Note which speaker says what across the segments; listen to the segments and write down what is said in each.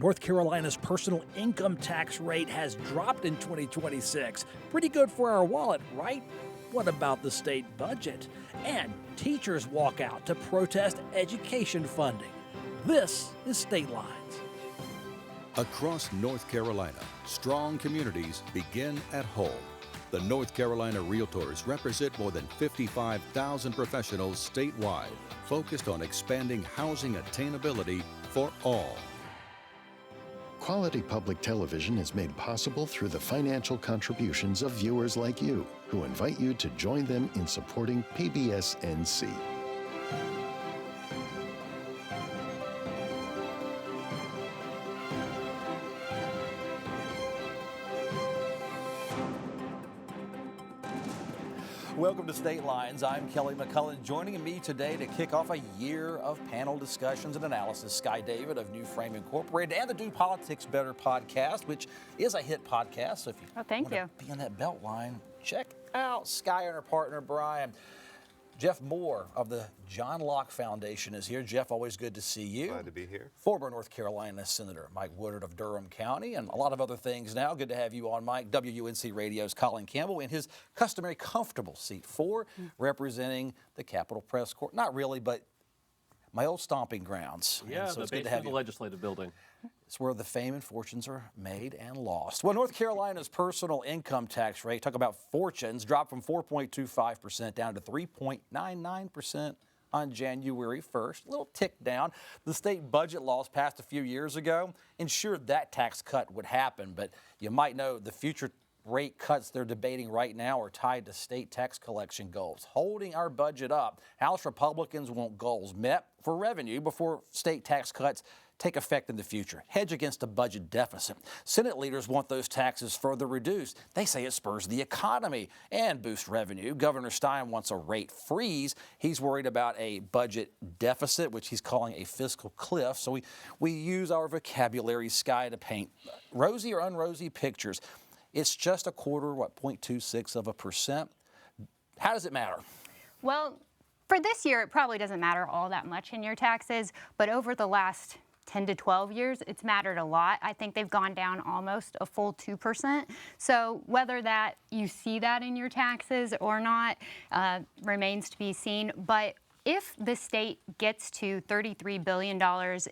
Speaker 1: North Carolina's personal income tax rate has dropped in 2026. Pretty good for our wallet, right? What about the state budget? And teachers walk out to protest education funding. This is State Lines.
Speaker 2: Across North Carolina, strong communities begin at home. The North Carolina Realtors represent more than 55,000 professionals statewide, focused on expanding housing attainability for all.
Speaker 3: Quality public television is made possible through the financial contributions of viewers like you, who invite you to join them in supporting PBS-NC.
Speaker 1: Welcome to State Lines. I'm Kelly McCullen. Joining me today to kick off a year of panel discussions and analysis, Skye David of New Frame Incorporated and the Do Politics Better podcast, which is a hit podcast. So if you want to be on that belt line, check out Skye and her partner, Brian. Jeff Moore of the John Locke Foundation is here. Jeff, always good to see you.
Speaker 4: Glad to be here.
Speaker 1: Former North Carolina Senator Mike Woodard of Durham County, and a lot of other things now. Good to have you on, Mike. WUNC Radio's Colin Campbell in his customary comfortable seat 4, representing the Capitol Press Corps. Not really, but my old stomping grounds.
Speaker 5: Yeah,
Speaker 1: so
Speaker 5: the
Speaker 1: it's good to
Speaker 5: basement
Speaker 1: have
Speaker 5: of the
Speaker 1: you.
Speaker 5: Legislative Building.
Speaker 1: It's where the fame and fortunes are made and lost. Well, North Carolina's personal income tax rate, talk about fortunes, dropped from 4.25% down to 3.99% on January 1st. A little tick down. The state budget laws passed a few years ago ensured that tax cut would happen, but you might know the future rate cuts they're debating right now are tied to state tax collection goals. Holding our budget up, House Republicans want goals met for revenue before state tax cuts take effect in the future. Hedge against a budget deficit. Senate leaders want those taxes further reduced. They say it spurs the economy and boosts revenue. Governor Stein wants a rate freeze. He's worried about a budget deficit, which he's calling a fiscal cliff. So we use our vocabulary, Skye, to paint rosy or unrosy pictures. It's just a quarter, 0.26%. How does it matter?
Speaker 6: Well, for this year, it probably doesn't matter all that much in your taxes, but over the last 10 to 12 years, it's mattered a lot. I think they've gone down almost a full 2%. So whether that you see that in your taxes or not remains to be seen. But if the state gets to $33 billion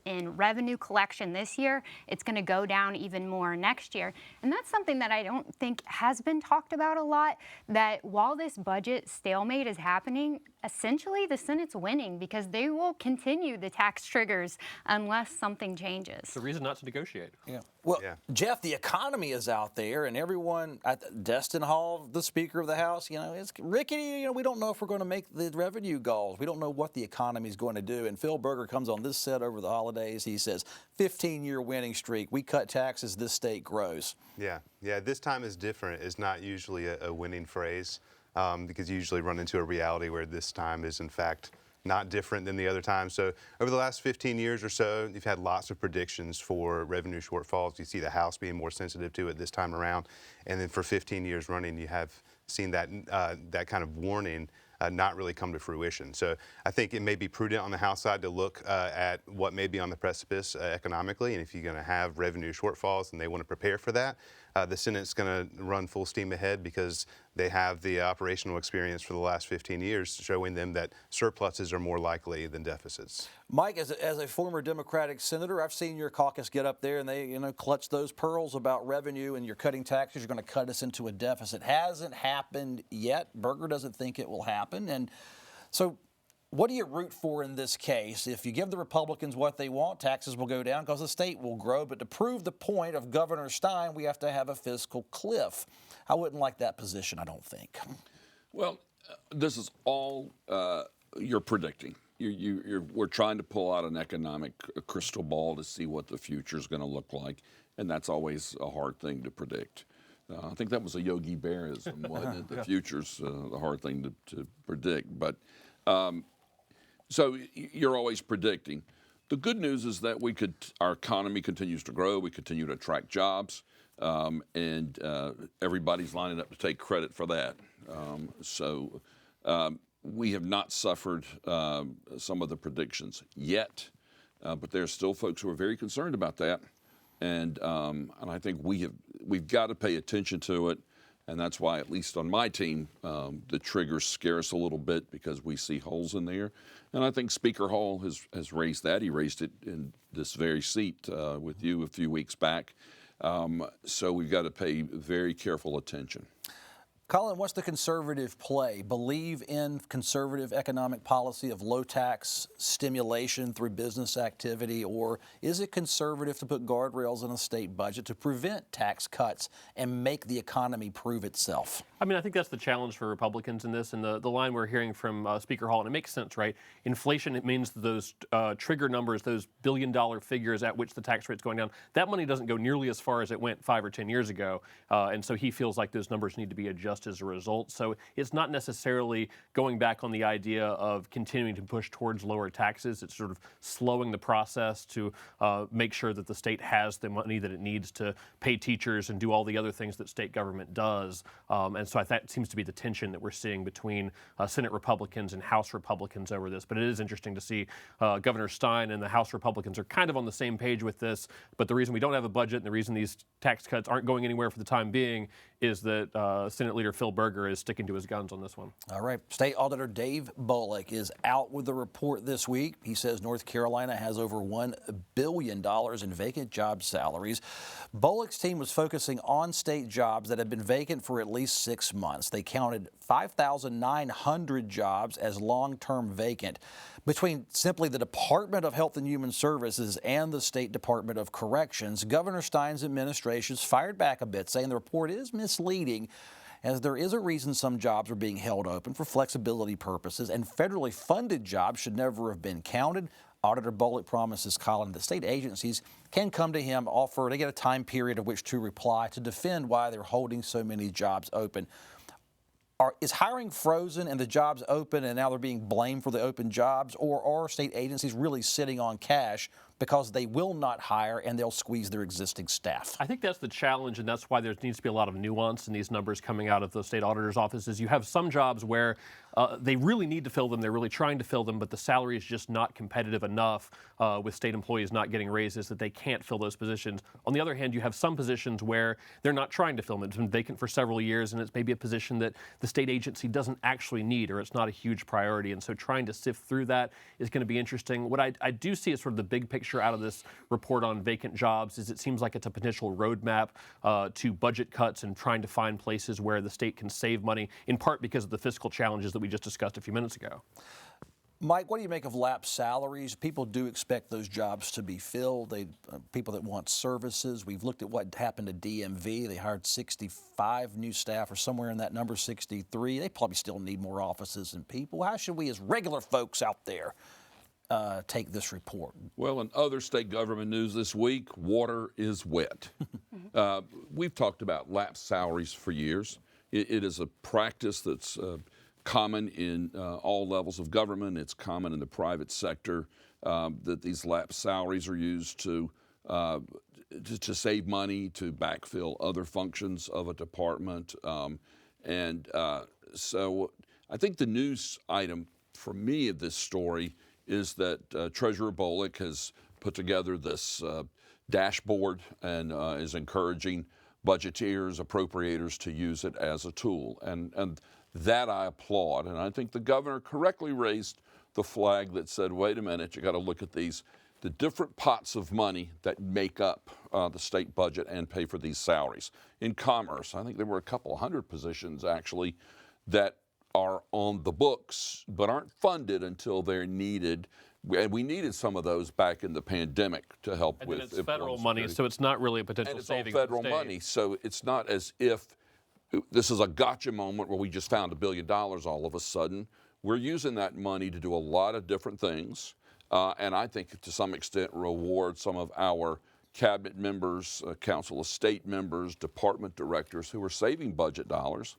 Speaker 6: in revenue collection this year, it's going to go down even more next year. And that's something that I don't think has been talked about a lot, that while this budget stalemate is happening, essentially the Senate's winning because they will continue the tax triggers unless something changes.
Speaker 5: It's a reason not to negotiate.
Speaker 1: Yeah. Well, Jeff, the economy is out there, and everyone at Destin Hall, the Speaker of the House, it's rickety. We don't know if we're going to make the revenue goals. We don't know what the economy is going to do. And Phil Berger comes on this set over the holidays. He says, 15-year winning streak. We cut taxes, this state grows.
Speaker 4: Yeah. This time is different. It's not usually a winning phrase. Because you usually run into a reality where this time is, in fact, not different than the other time. So over the last 15 years or so, you've had lots of predictions for revenue shortfalls. You see the House being more sensitive to it this time around. And then for 15 years running, you have seen that that kind of warning not really come to fruition. So I think it may be prudent on the House side to look at what may be on the precipice economically. And if you're going to have revenue shortfalls and they want to prepare for that, the Senate's going to run full steam ahead because they have the operational experience for the last 15 years showing them that surpluses are more likely than deficits.
Speaker 1: Mike, as a former Democratic senator, I've seen your caucus get up there and they clutch those pearls about revenue and you're cutting taxes, you're going to cut us into a deficit. Hasn't happened yet. Berger doesn't think it will happen. And so what do you root for in this case? If you give the Republicans what they want, taxes will go down because the state will grow. But to prove the point of Governor Stein, we have to have a fiscal cliff. I wouldn't like that position, I don't think.
Speaker 7: Well, this is all you're predicting. We're trying to pull out an economic crystal ball to see what the future is going to look like, and that's always a hard thing to predict. I think that was a Yogi Bearism, wasn't it? The future's the hard thing to predict. But so you're always predicting. The good news is that our economy continues to grow. We continue to attract jobs, and everybody's lining up to take credit for that. So we have not suffered some of the predictions yet, but there's still folks who are very concerned about that. and I think we've got to pay attention to it, and that's why, at least on my team, the triggers scare us a little bit because we see holes in there, and I think Speaker Hall has raised that. He raised it in this very seat with you a few weeks back, so we've got to pay very careful attention.
Speaker 1: Colin, what's the conservative play? Believe in conservative economic policy of low tax stimulation through business activity, or is it conservative to put guardrails in a state budget to prevent tax cuts and make the economy prove itself?
Speaker 5: I mean, I think that's the challenge for Republicans in this, and the line we're hearing from Speaker Hall, and it makes sense, right? Inflation, it means those trigger numbers, those billion-dollar figures at which the tax rate's going down, that money doesn't go nearly as far as it went 5 or 10 years ago, and so he feels like those numbers need to be adjusted as a result. So it's not necessarily going back on the idea of continuing to push towards lower taxes. It's sort of slowing the process to make sure that the state has the money that it needs to pay teachers and do all the other things that state government does. And so that seems to be the tension that we're seeing between Senate Republicans and House Republicans over this. But it is interesting to see Governor Stein and the House Republicans are kind of on the same page with this. But the reason we don't have a budget and the reason these tax cuts aren't going anywhere for the time being is that Senate Leader Phil Berger is sticking to his guns on this one.
Speaker 1: All right. State Auditor Dave Bullock is out with the report this week. He says North Carolina has over $1 billion in vacant job salaries. Bullock's team was focusing on state jobs that have been vacant for at least 6 months. They counted 5,900 jobs as long-term vacant. Between simply the Department of Health and Human Services and the State Department of Corrections, Governor Stein's administration's fired back a bit, saying the report is misleading, as there is a reason some jobs are being held open for flexibility purposes, and federally funded jobs should never have been counted. Auditor Bullock promises Colin that state agencies can come to him, they get a time period of which to reply to defend why they're holding so many jobs open. Is hiring frozen and the jobs open and now they're being blamed for the open jobs, or are state agencies really sitting on cash because they will not hire and they'll squeeze their existing staff?
Speaker 5: I think that's the challenge, and that's why there needs to be a lot of nuance in these numbers coming out of the state auditor's offices. You have some jobs where they really need to fill them, they're really trying to fill them, but the salary is just not competitive enough with state employees not getting raises that they can't fill those positions. On the other hand, you have some positions where they're not trying to fill them. It's been vacant for several years, and it's maybe a position that the state agency doesn't actually need, or it's not a huge priority. And so trying to sift through that is going to be interesting. What I do see as sort of the big picture out of this report on vacant jobs is it seems like it's a potential roadmap to budget cuts and trying to find places where the state can save money, in part because of the fiscal challenges that we just discussed a few minutes ago.
Speaker 1: Mike, what do you make of lapsed salaries? People do expect those jobs to be filled. People that want services. We've looked at what happened to DMV. They hired 65 new staff, or somewhere in that number, 63. They probably still need more offices and people. How should we, as regular folks out there, take this report?
Speaker 7: Well, in other state government news this week, water is wet. We've talked about lapsed salaries for years. It is a practice that's common in all levels of government. It's common in the private sector that these lapsed salaries are used to save money, to backfill other functions of a department. So I think the news item for me of this story is that Treasurer Bullock has put together this dashboard and is encouraging budgeteers, appropriators to use it as a tool. And that I applaud. And I think the governor correctly raised the flag that said, wait a minute, you got to look at the different pots of money that make up the state budget and pay for these salaries. In commerce, I think there were a couple hundred positions actually that are on the books but aren't funded until they're needed. And we needed some of those back in the pandemic to help with.
Speaker 5: And it's federal money, so it's not really a potential savings.
Speaker 7: And it's all federal money, so it's not as if this is a gotcha moment where we just found $1 billion all of a sudden. We're using that money to do a lot of different things, and I think to some extent reward some of our cabinet members, council of state members, department directors who are saving budget dollars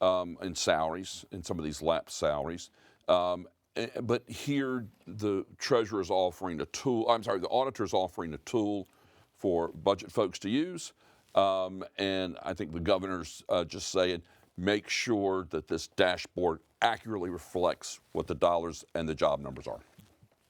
Speaker 7: in salaries, in some of these lapsed salaries. But here the treasurer is offering a tool, the auditor is offering a tool for budget folks to use. And I think the governor's just saying, make sure that this dashboard accurately reflects what the dollars and the job numbers are.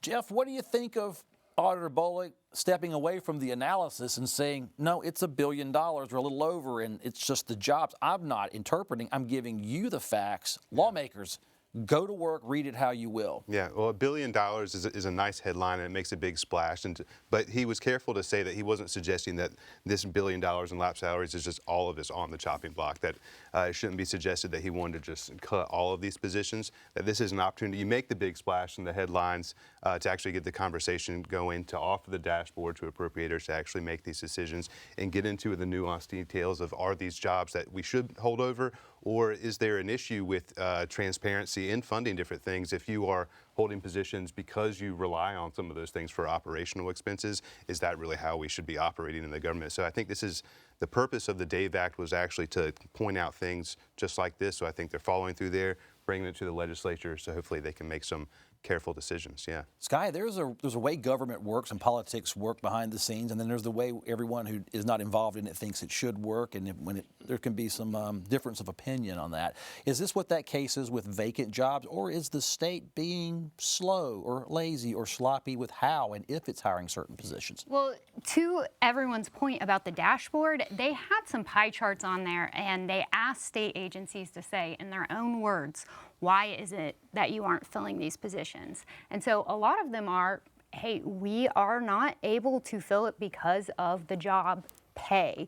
Speaker 1: Jeff, what do you think of Auditor Bullock stepping away from the analysis and saying, no, it's $1 billion or a little over, and it's just the jobs. I'm not interpreting. I'm giving you the facts. Lawmakers, go to work, read it how you will.
Speaker 4: Yeah, well, $1 billion is a nice headline, and it makes a big splash. But he was careful to say that he wasn't suggesting that this $1 billion in lap salaries is just all of us on the chopping block, that it shouldn't be suggested that he wanted to just cut all of these positions, that this is an opportunity. You make the big splash in the headlines to actually get the conversation going, to offer the dashboard to appropriators to actually make these decisions and get into the nuanced details of, are these jobs that we should hold over, or is there an issue with transparency in funding different things? If you are holding positions because you rely on some of those things for operational expenses, is that really how we should be operating in the government? So I think this is the purpose of the DAVE Act, was actually to point out things just like this. So I think they're following through there, bringing it to the legislature, so hopefully they can make some careful decisions. Yeah.
Speaker 1: Skye, there's a way government works and politics work behind the scenes, and then there's the way everyone who is not involved in it thinks it should work, and there can be some difference of opinion on that. Is this what that case is with vacant jobs, or is the state being slow or lazy or sloppy with how and if it's hiring certain positions?
Speaker 6: Well, to everyone's point about the dashboard, they had some pie charts on there, and they asked state agencies to say in their own words, why is it that you aren't filling these positions? And so a lot of them are, hey, we are not able to fill it because of the job pay.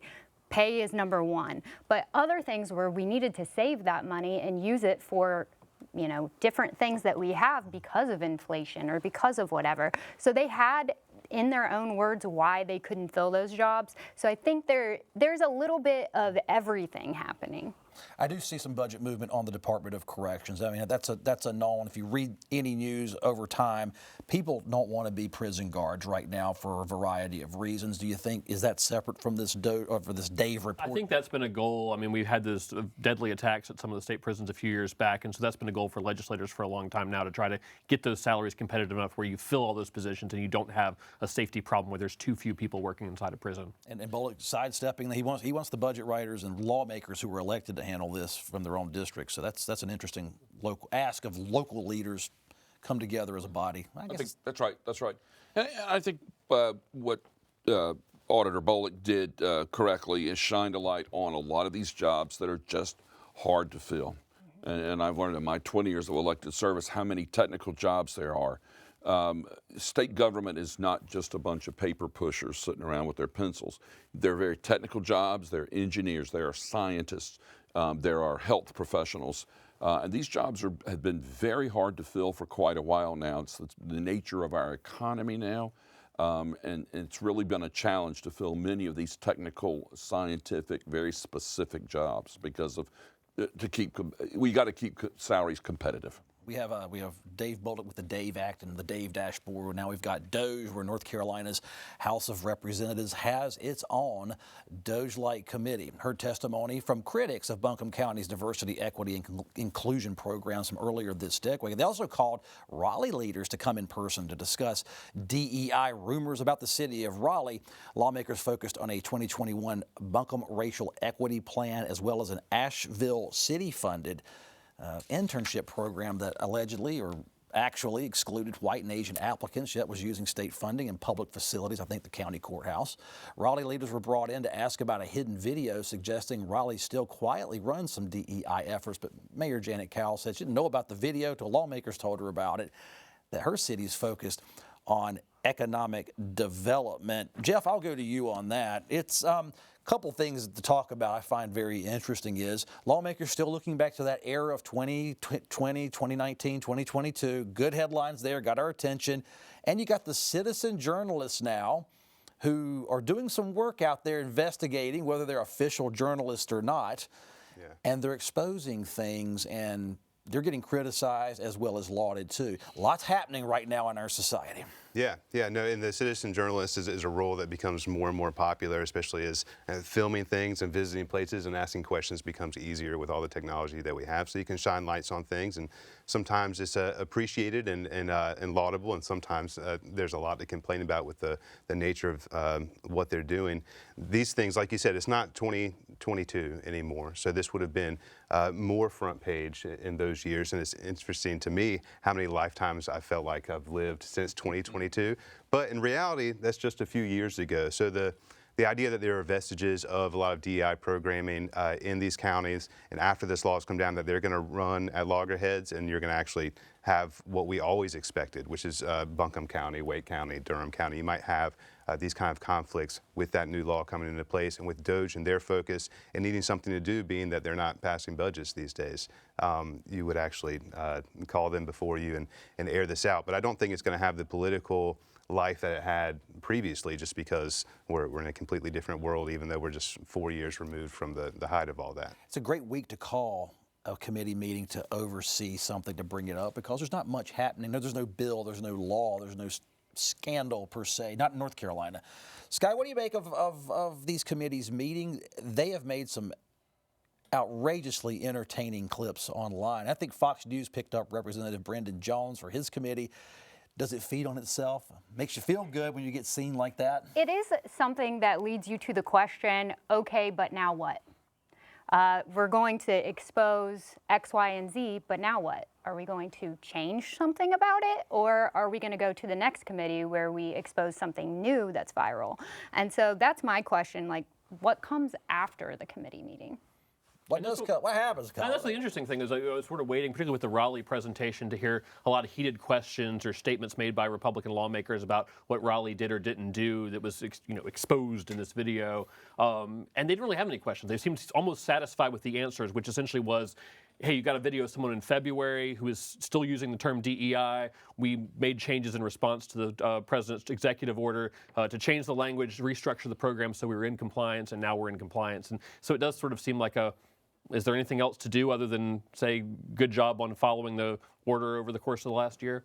Speaker 6: Pay is number one. But other things where we needed to save that money and use it for, you know, different things that we have because of inflation or because of whatever. So they had, in their own words, why they couldn't fill those jobs. So I think there's a little bit of everything happening.
Speaker 1: I do see some budget movement on the Department of Corrections. I mean, that's a known. If you read any news over time, people don't want to be prison guards right now for a variety of reasons. Do you think, is that separate from this DAVE report?
Speaker 5: I think that's been a goal. I mean, we've had those deadly attacks at some of the state prisons a few years back, and so that's been a goal for legislators for a long time now, to try to get those salaries competitive enough where you fill all those positions and you don't have a safety problem where there's too few people working inside a prison.
Speaker 1: And Bullock sidestepping, he wants the budget writers and lawmakers who were elected to handle this from their own districts. So that's an interesting local ask of local leaders come together as a body. I think
Speaker 7: that's right. That's right. And I think what Auditor Bullock did correctly is shined a light on a lot of these jobs that are just hard to fill. And I've learned in my 20 years of elected service how many technical jobs there are. State government is not just a bunch of paper pushers sitting around with their pencils. They're very technical jobs. They're engineers. They are scientists. There are health professionals. And these jobs have been very hard to fill for quite a while now. It's the nature of our economy now. And it's really been a challenge to fill many of these technical, scientific, very specific jobs because of we got to keep salaries competitive.
Speaker 1: We have Dave Bullock with the DAVE Act and the DAVE dashboard. Now we've got DOGE, where North Carolina's House of Representatives has its own DOGE-like committee. Heard testimony from critics of Buncombe County's diversity, equity, and inclusion programs from earlier this decade. They also called Raleigh leaders to come in person to discuss DEI rumors about the city of Raleigh. Lawmakers focused on a 2021 Buncombe racial equity plan, as well as an Asheville city-funded internship program that allegedly or actually excluded white and Asian applicants, yet was using state funding in public facilities, I think the county courthouse. Raleigh leaders were brought in to ask about a hidden video suggesting Raleigh still quietly runs some DEI efforts, but Mayor Janet Cowell said she didn't know about the video till lawmakers told her about it, that her city's focused on economic development. Jeff, I'll go to you on that. It's couple things to talk about I find very interesting is lawmakers still looking back to that era of 2020, 2019, 2022. Good headlines there, got our attention. And you got the citizen journalists now who are doing some work out there investigating whether they're official journalists or not. Yeah. And they're exposing things, and they're getting criticized as well as lauded too. Lots happening right now in our society.
Speaker 4: Yeah, no, and the citizen journalist is a role that becomes more and more popular, especially as filming things and visiting places and asking questions becomes easier with all the technology that we have. So you can shine lights on things, and sometimes it's appreciated and laudable, and sometimes there's a lot to complain about with the nature of what they're doing. These things, like you said, it's not 2022 anymore, so this would have been more front page in those years, and it's interesting to me how many lifetimes I felt like I've lived since 2022 2022. But in reality, that's just a few years ago. So the idea that there are vestiges of a lot of DEI programming in these counties, and after this law has come down, that they're going to run at loggerheads, and you're going to actually have what we always expected, which is Buncombe County, Wake County, Durham County. You might have these kind of conflicts with that new law coming into place, and with DOGE and their focus and needing something to do, being that they're not passing budgets these days. You would actually call them before you and air this out. But I don't think it's going to have the political life that it had previously, just because we're in a completely different world, even though we're just 4 years removed from the height of all that.
Speaker 1: It's a great week to call a committee meeting to oversee something, to bring it up, because there's not much happening. There's no bill, there's no law, there's no scandal per se, not in North Carolina. Skye, what do you make of these committees meeting? They have made some outrageously entertaining clips online. I think Fox News picked up Representative Brendan Jones for his committee. Does it feed on itself? Makes you feel good when you get seen like that?
Speaker 6: It is something that leads you to the question, okay, but now what? We're going to expose X, Y, and Z, but now what? Are we going to change something about it? Or are we going to go to the next committee where we expose something new that's viral? And so that's my question, like, what comes after the committee meeting?
Speaker 1: What happens, Colin?
Speaker 5: That's the interesting thing is I was sort of waiting, particularly with the Raleigh presentation, to hear a lot of heated questions or statements made by Republican lawmakers about what Raleigh did or didn't do that was exposed in this video. And they didn't really have any questions. They seemed almost satisfied with the answers, which essentially was, hey, you got a video of someone in February who is still using the term DEI. We made changes in response to the president's executive order to change the language, restructure the program so we were in compliance, and now we're in compliance. And so it does sort of seem like is there anything else to do other than say good job on following the order over the course of the last year?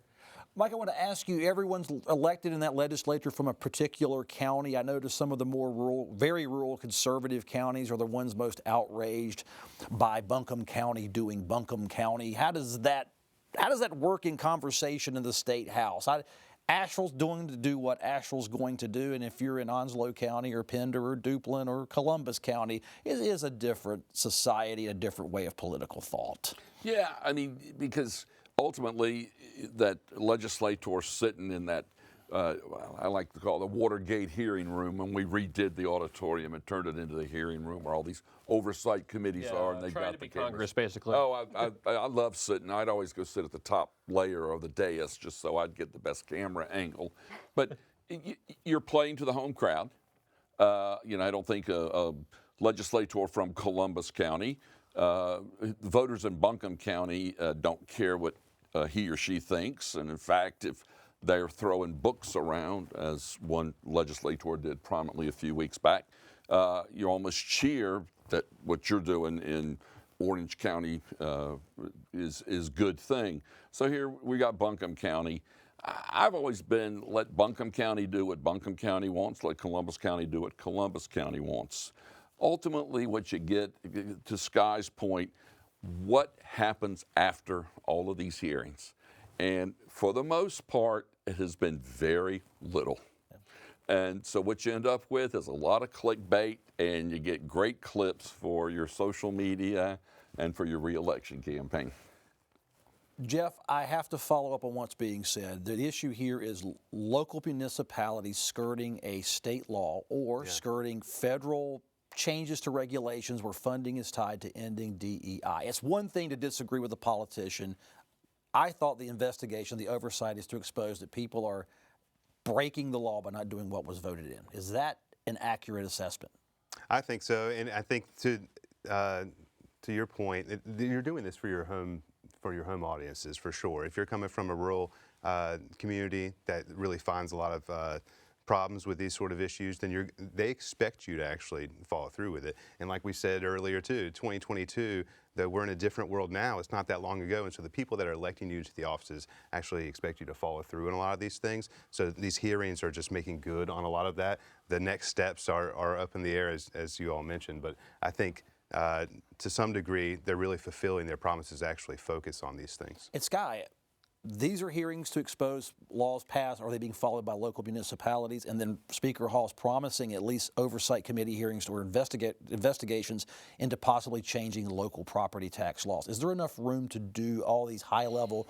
Speaker 1: Mike, I want to ask you, everyone's elected in that legislature from a particular county. I noticed some of the more rural, very rural conservative counties are the ones most outraged by Buncombe County doing Buncombe County. How does that work in conversation in the State House? Asheville's doing to do what Asheville's going to do, and if you're in Onslow County or Pender or Duplin or Columbus County, it is a different society, a different way of political thought.
Speaker 7: Yeah, I mean, because ultimately that legislator sitting in that, I like to call it the Watergate hearing room, when we redid the auditorium and turned it into the hearing room where all these oversight committees are, and they
Speaker 5: trying
Speaker 7: got
Speaker 5: to
Speaker 7: the
Speaker 5: be
Speaker 7: cameras.
Speaker 5: Congress, basically.
Speaker 7: Oh, I love sitting. I'd always go sit at the top layer of the dais just so I'd get the best camera angle. But you're playing to the home crowd. I don't think a legislator from Columbus County, voters in Buncombe County don't care what he or she thinks. And in fact, if they're throwing books around, as one legislator did prominently a few weeks back, you almost cheer that what you're doing in Orange County is a good thing. So here we got Buncombe County. I've always been, let Buncombe County do what Buncombe County wants, let Columbus County do what Columbus County wants. Ultimately, what you get, to Skye's point, what happens after all of these hearings? And for the most part, it has been very little. And so what you end up with is a lot of clickbait, and you get great clips for your social media and for your reelection campaign.
Speaker 1: Jeff, I have to follow up on what's being said. The issue here is local municipalities skirting a state law or skirting federal changes to regulations where funding is tied to ending DEI. It's one thing to disagree with a politician. I thought the investigation, the oversight, is to expose that people are breaking the law by not doing what was voted in. Is that an accurate assessment?
Speaker 4: I think so, and I think to your point, you're doing this for your home audiences for sure. If you're coming from a rural community that really finds a lot of problems with these sort of issues, then they expect you to actually follow through with it. And like we said earlier too, 2022, that we're in a different world now. It's not that long ago, and so the people that are electing you to the offices actually expect you to follow through in a lot of these things. So these hearings are just making good on a lot of that. The next steps are up in the air, as you all mentioned, but I think to some degree they're really fulfilling their promises to actually focus on these things.
Speaker 1: And Skye, these are hearings to expose laws passed. Are they being followed by local municipalities? And then Speaker Hall's promising at least oversight committee hearings or investigations into possibly changing local property tax laws. Is there enough room to do all these high-level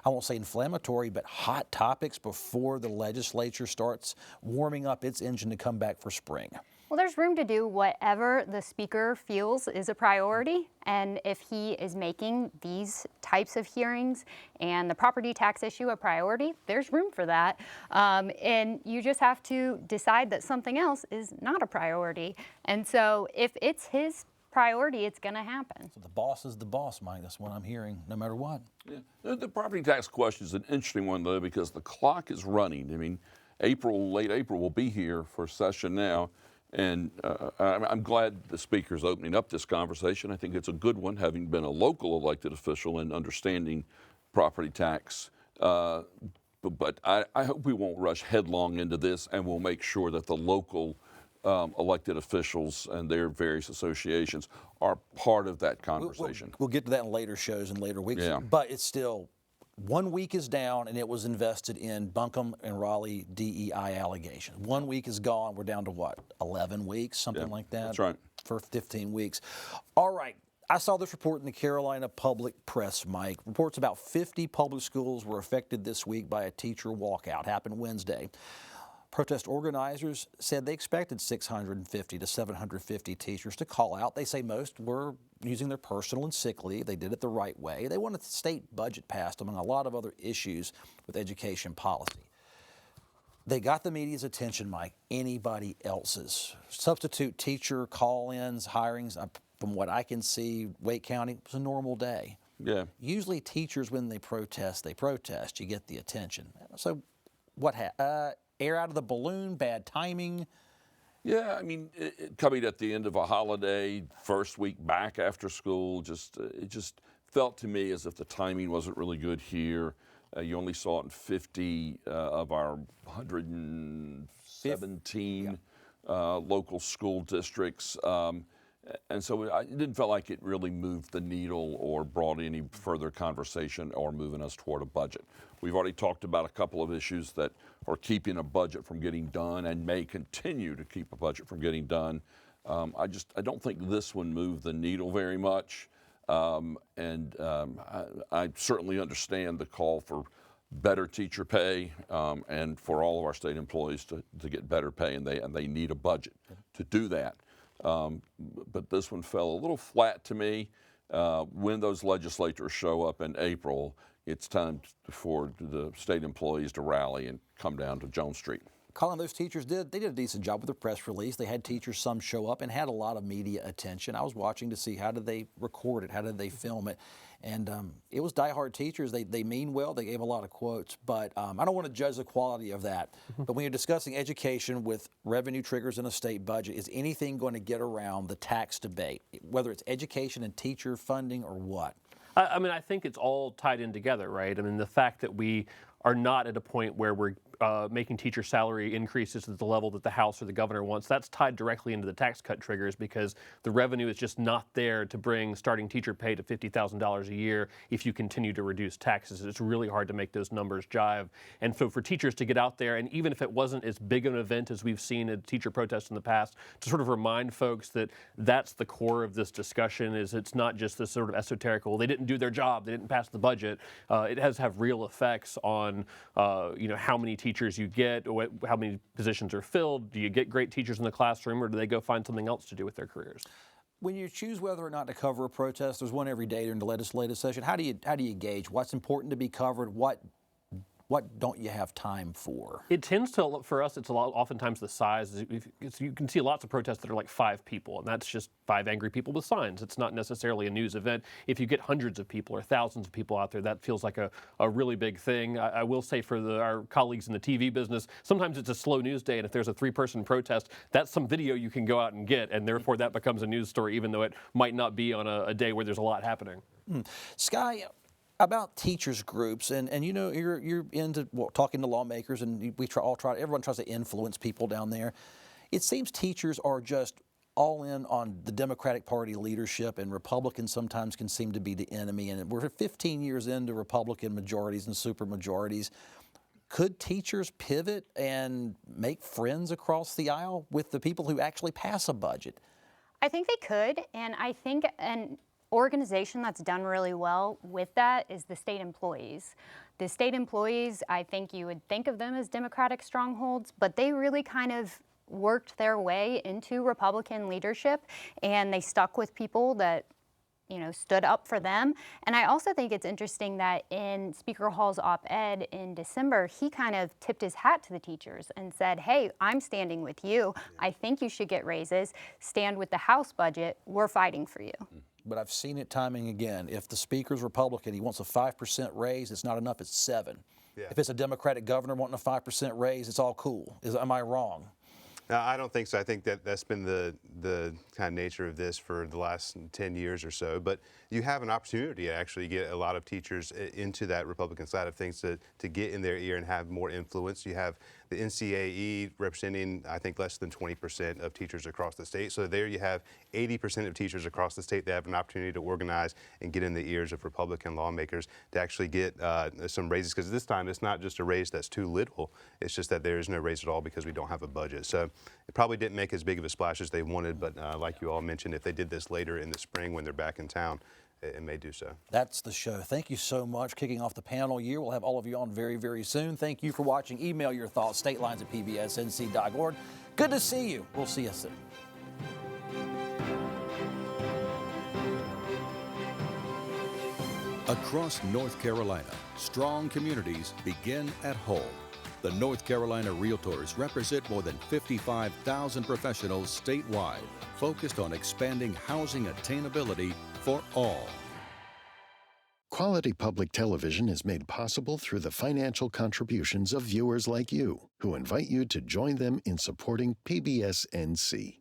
Speaker 1: I won't say inflammatory, but hot topics before the legislature starts warming up its engine to come back for spring?
Speaker 6: Well, there's room to do whatever the speaker feels is a priority. And if he is making these types of hearings and the property tax issue a priority, there's room for that. And you just have to decide that something else is not a priority. And so if it's his priority, it's going to happen.
Speaker 1: So the boss is the boss, Mike. That's what I'm hearing, no matter what.
Speaker 7: Yeah. The property tax question is an interesting one, though, because the clock is running. I mean, late April will be here for session now. And I'm glad the speaker's opening up this conversation. I think it's a good one, having been a local elected official and understanding property tax. But I hope we won't rush headlong into this, and we'll make sure that the local elected officials and their various associations are part of that conversation.
Speaker 1: We'll get to that in later shows and later weeks.
Speaker 7: Yeah.
Speaker 1: But it's still, 1 week is down, and it was invested in Buncombe and Raleigh DEI allegations. 1 week is gone. We're down to what, 11 weeks, something like that?
Speaker 7: That's right.
Speaker 1: For 15 weeks. All right. I saw this report in the Carolina Public Press, Mike. Reports about 50 public schools were affected this week by a teacher walkout. Happened Wednesday. Protest organizers said they expected 650 to 750 teachers to call out. They say most were using their personal and sick leave. They did it the right way. They wanted the state budget passed, among a lot of other issues with education policy. They got the media's attention, Mike, anybody else's. Substitute teacher call-ins, hirings, from what I can see, Wake County, it was a normal day.
Speaker 7: Yeah.
Speaker 1: Usually teachers, when they protest, you get the attention. So what happened? Air out of the balloon, bad timing?
Speaker 7: Yeah, I mean, coming at the end of a holiday, first week back after school, it just felt to me as if the timing wasn't really good here. You only saw it in 50 of our 117 local school districts. And so it didn't feel like it really moved the needle or brought any further conversation or moving us toward a budget. We've already talked about a couple of issues that are keeping a budget from getting done and may continue to keep a budget from getting done. I don't think this one moved the needle very much. I certainly understand the call for better teacher pay and for all of our state employees to get better pay, and they need a budget to do that. But this one fell a little flat to me. When those legislators show up in April, it's time for the state employees to rally and come down to Jones Street.
Speaker 1: Colin, those teachers did a decent job with the press release. They had teachers, some show up, and had a lot of media attention. I was watching to see how did they record it, how did they film it. And it was diehard teachers. They mean well. They gave a lot of quotes. But I don't want to judge the quality of that. But when you're discussing education with revenue triggers in a state budget, is anything going to get around the tax debate, whether it's education and teacher funding or what?
Speaker 5: I mean, I think it's all tied in together, right? I mean, the fact that we are not at a point where we're making teacher salary increases at the level that the House or the governor wants, that's tied directly into the tax cut triggers, because the revenue is just not there to bring starting teacher pay to $50,000 a year if you continue to reduce taxes. It's really hard to make those numbers jive. And so for teachers to get out there, and even if it wasn't as big an event as we've seen at teacher protests in the past, to sort of remind folks that that's the core of this discussion, is it's not just this sort of esoteric, well, they didn't do their job, they didn't pass the budget. It has to have real effects on how many teachers you get, how many positions are filled. Do you get great teachers in the classroom, or do they go find something else to do with their careers?
Speaker 1: When you choose whether or not to cover a protest, there's one every day during the legislative session. How do you gauge what's important to be covered? What don't you have time for?
Speaker 5: It tends to, for us, it's oftentimes the size. You can see lots of protests that are like 5 people, and that's just 5 angry people with signs. It's not necessarily a news event. If you get hundreds of people or thousands of people out there, that feels like a really big thing. I will say for our colleagues in the TV business, sometimes it's a slow news day, and if there's a 3-person protest, that's some video you can go out and get, and therefore that becomes a news story, even though it might not be on a day where there's a lot happening.
Speaker 1: Skye, about teachers groups, and you're into talking to lawmakers, and everyone tries to influence people down there. It seems teachers are just all in on the Democratic Party leadership, and Republicans sometimes can seem to be the enemy. And we're 15 years into Republican majorities and supermajorities. Could teachers pivot and make friends across the aisle with the people who actually pass a budget?
Speaker 6: I think they could, and I think an organization that's done really well with that is the state employees. The state employees, I think you would think of them as Democratic strongholds, but they really kind of worked their way into Republican leadership, and they stuck with people that stood up for them. And I also think it's interesting that in Speaker Hall's op-ed in December, he kind of tipped his hat to the teachers and said, hey, I'm standing with you. I think you should get raises. Stand with the House budget. We're fighting for you.
Speaker 1: But I've seen it timing again. If the speaker's Republican, he wants a 5% raise, it's not enough, it's 7.
Speaker 4: Yeah.
Speaker 1: If it's a Democratic governor wanting a 5% raise, it's all cool. Am I wrong?
Speaker 4: No, I don't think so. I think that's been the kind of nature of this for the last 10 years or so. But you have an opportunity to actually get a lot of teachers into that Republican side of things to get in their ear and have more influence. You have the NCAE representing, I think, less than 20% of teachers across the state. So there you have 80% of teachers across the state that have an opportunity to organize and get in the ears of Republican lawmakers to actually get some raises. Because this time it's not just a raise that's too little. It's just that there is no raise at all because we don't have a budget. So it probably didn't make as big of a splash as they wanted. But like you all mentioned, if they did this later in the spring when they're back in town, it may do so.
Speaker 1: That's the show. Thank you so much. Kicking off the panel year. We'll have all of you on very, very soon. Thank you for watching. Email your thoughts, statelines@pbsnc.org. Good to see you. We'll see you soon.
Speaker 2: Across North Carolina, strong communities begin at home. The North Carolina Realtors represent more than 55,000 professionals statewide, focused on expanding housing attainability for all.
Speaker 3: Quality public television is made possible through the financial contributions of viewers like you, who invite you to join them in supporting PBS NC.